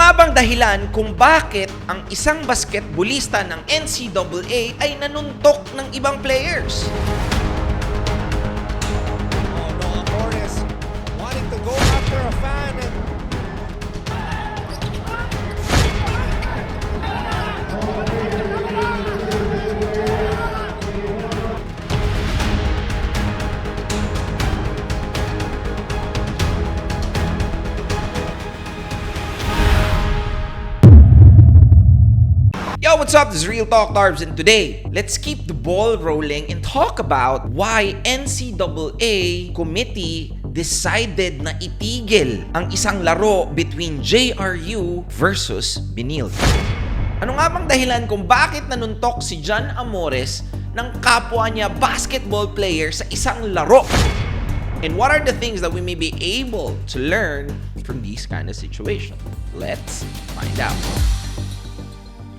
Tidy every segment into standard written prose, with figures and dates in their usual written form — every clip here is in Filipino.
nga bang dahilan kung bakit ang isang basketballista ng NCAA ay nanuntok ng ibang players? Oh no, Amores wanting to go after a fan and Yo, what's up? This is Real Talk Tarbs, and today, let's keep the ball rolling and talk about why NCAA committee decided na itigil ang isang laro between JRU versus Benilde. Ano nga bang dahilan kung bakit nanuntok si John Amores ng kapwa niya basketball player sa isang laro? And what are the things that we may be able to learn from these kind of situations? Let's find out.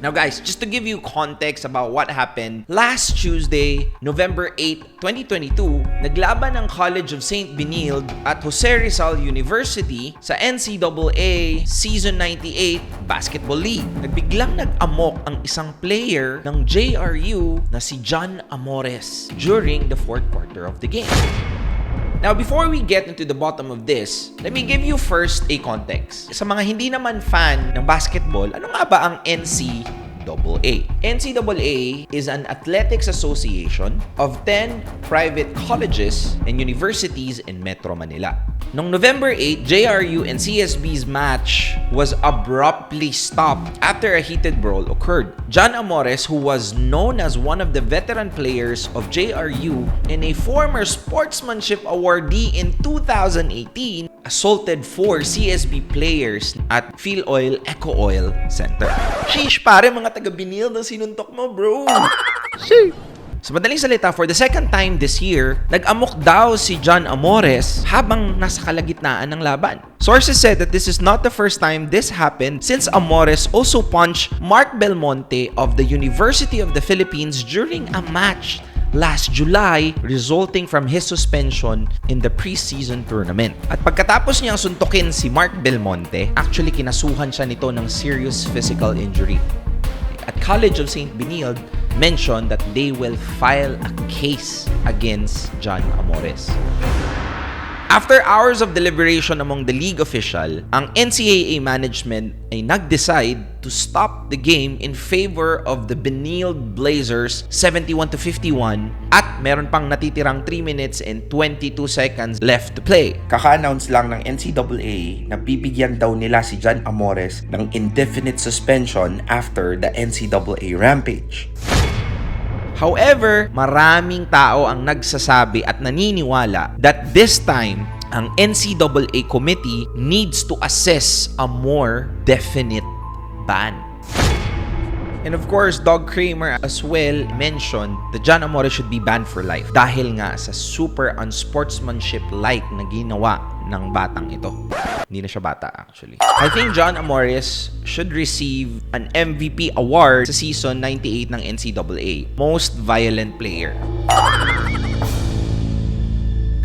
Now guys, just to give you context about what happened, last Tuesday, November 8, 2022, naglaban ang College of St. Benilde at Jose Rizal University sa NCAA Season 98 Basketball League. Nagbiglang nag-amok ang isang player ng JRU na si John Amores during the fourth quarter of the game. Now, before we get into the bottom of this, let me give you first a context. Sa mga hindi naman fan ng basketball, ano nga ba ang NCAA? NCAA is an athletics association of 10 private colleges and universities in Metro Manila. Noong November 8, JRU and CSB's match was abruptly stopped after a heated brawl occurred. John Amores, who was known as one of the veteran players of JRU and a former sportsmanship awardee in 2018, assaulted 4 CSB players at Phil Oil Eco Oil Center. Sheesh, pare, mga taga-Benilde ang sinuntok mo, bro. Sheesh. Sa madaling salita, for the second time this year, nag-amok daw si John Amores habang nasa kalagitnaan ng laban. Sources said that this is not the first time this happened since Amores also punched Mark Belmonte of the University of the Philippines during a match last July, resulting from his suspension in the preseason tournament. At pagkatapos niyang suntukin si Mark Belmonte, actually kinasuhan siya nito ng serious physical injury. At College of St. Benilde mentioned that they will file a case against John Amores. After hours of deliberation among the league official, ang NCAA management ay nag-decide to stop the game in favor of the Benilde Blazers 71-51 at meron pang natitirang 3 minutes and 22 seconds left to play. Kaka-announce lang ng NCAA na bibigyan daw nila si John Amores ng indefinite suspension after the NCAA rampage. However, maraming tao ang nagsasabi at naniniwala that this time, ang NCAA committee needs to assess a more definite ban. And of course, Doug Kramer as well mentioned that John Amores should be banned for life dahil nga sa super unsportsmanship-like na ginawa ng batang ito. Hindi na siya bata actually. I think John Amores should receive an MVP award sa season 98 ng NCAA, Most Violent Player.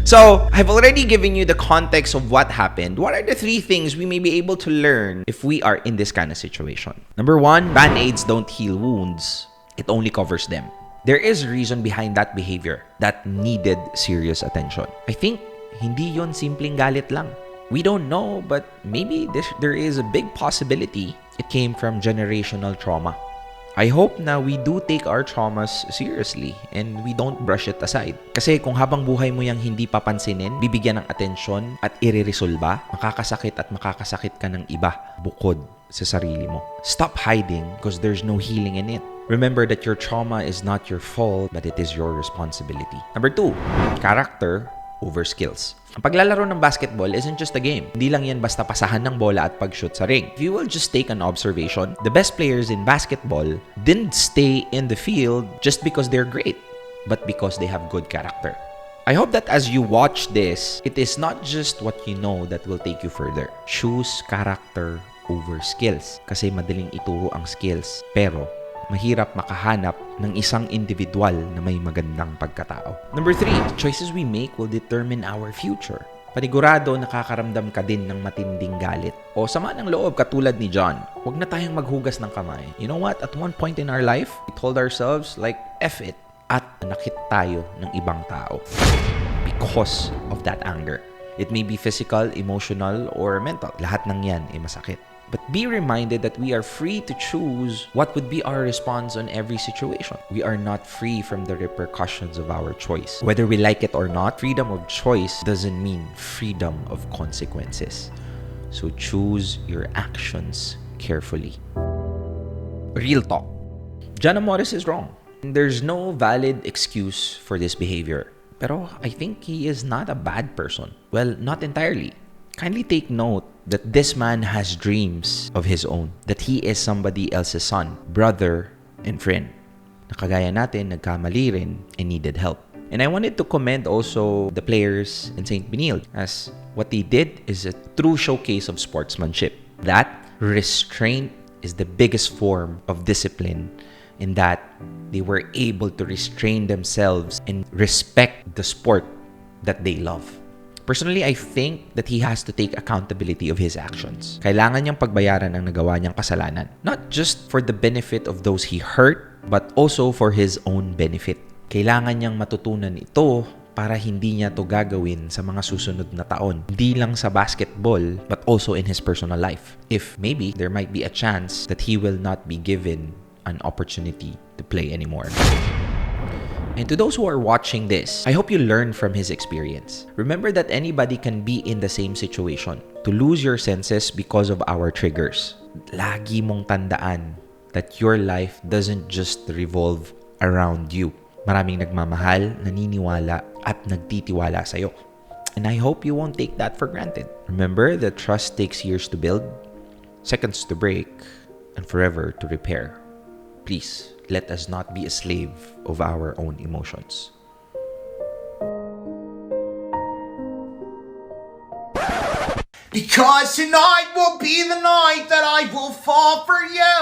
So, I've already given you the context of what happened. What are the 3 things we may be able to learn if we are in this kind of situation? Number 1, band-aids don't heal wounds. It only covers them. There is a reason behind that behavior that needed serious attention. I think hindi yon simpleng galit lang. We don't know, but maybe there is a big possibility it came from generational trauma. I hope na we do take our traumas seriously and we don't brush it aside. Kasi kung habang buhay mo yang hindi papansinin, bibigyan ng atensyon at ireresolba, makakasakit at makakasakit ka ng iba bukod sa sarili mo. Stop hiding because there's no healing in it. Remember that your trauma is not your fault, but it is your responsibility. Number 2, character over skills. Ang paglalaro ng basketball isn't just a game. Hindi lang yan basta pasahan ng bola at pag-shoot sa ring. If you will just take an observation, the best players in basketball didn't stay in the field just because they're great, but because they have good character. I hope that as you watch this, it is not just what you know that will take you further. Choose character over skills. Kasi madaling ituro ang skills, pero mahirap makahanap ng isang individual na may magandang pagkatao. Number 3, the choices we make will determine our future. panigurado nakakaramdam ka din ng matinding galit o sama ng loob katulad ni John. Huwag na tayong maghugas ng kamay. You know what? At one point in our life, we told ourselves like, F it. At nakit tayo ng ibang tao because of that anger. It may be physical, emotional, or mental. Lahat ng yan ay masakit. But be reminded that we are free to choose what would be our response on every situation. We are not free from the repercussions of our choice. Whether we like it or not, freedom of choice doesn't mean freedom of consequences. So choose your actions carefully. Real talk. John Amores is wrong. There's no valid excuse for this behavior. Pero I think he is not a bad person. Well, not entirely. Kindly take note that this man has dreams of his own, that he is somebody else's son, brother, and friend. Nakagaya natin, nagkamali rin and needed help. And I wanted to commend also the players in St. Benilde, as what they did is a true showcase of sportsmanship. That restraint is the biggest form of discipline, in that they were able to restrain themselves and respect the sport that they love. Personally, I think that he has to take accountability of his actions. Kailangan niyang pagbayaran ang nagawa niyang kasalanan. Not just for the benefit of those he hurt, but also for his own benefit. Kailangan niyang matutunan ito para hindi niya to gagawin sa mga susunod na taon. Hindi lang sa basketball, but also in his personal life. If maybe there might be a chance that he will not be given an opportunity to play anymore. And to those who are watching this, I hope you learn from his experience. Remember that anybody can be in the same situation, to lose your senses because of our triggers. Lagi mong tandaan that your life doesn't just revolve around you. Maraming nagmamahal, naniniwala, at nagtitiwala sa'yo. And I hope you won't take that for granted. Remember that trust takes years to build, seconds to break, and forever to repair. Please, let us not be a slave of our own emotions. Because tonight will be the night that I will fall for you.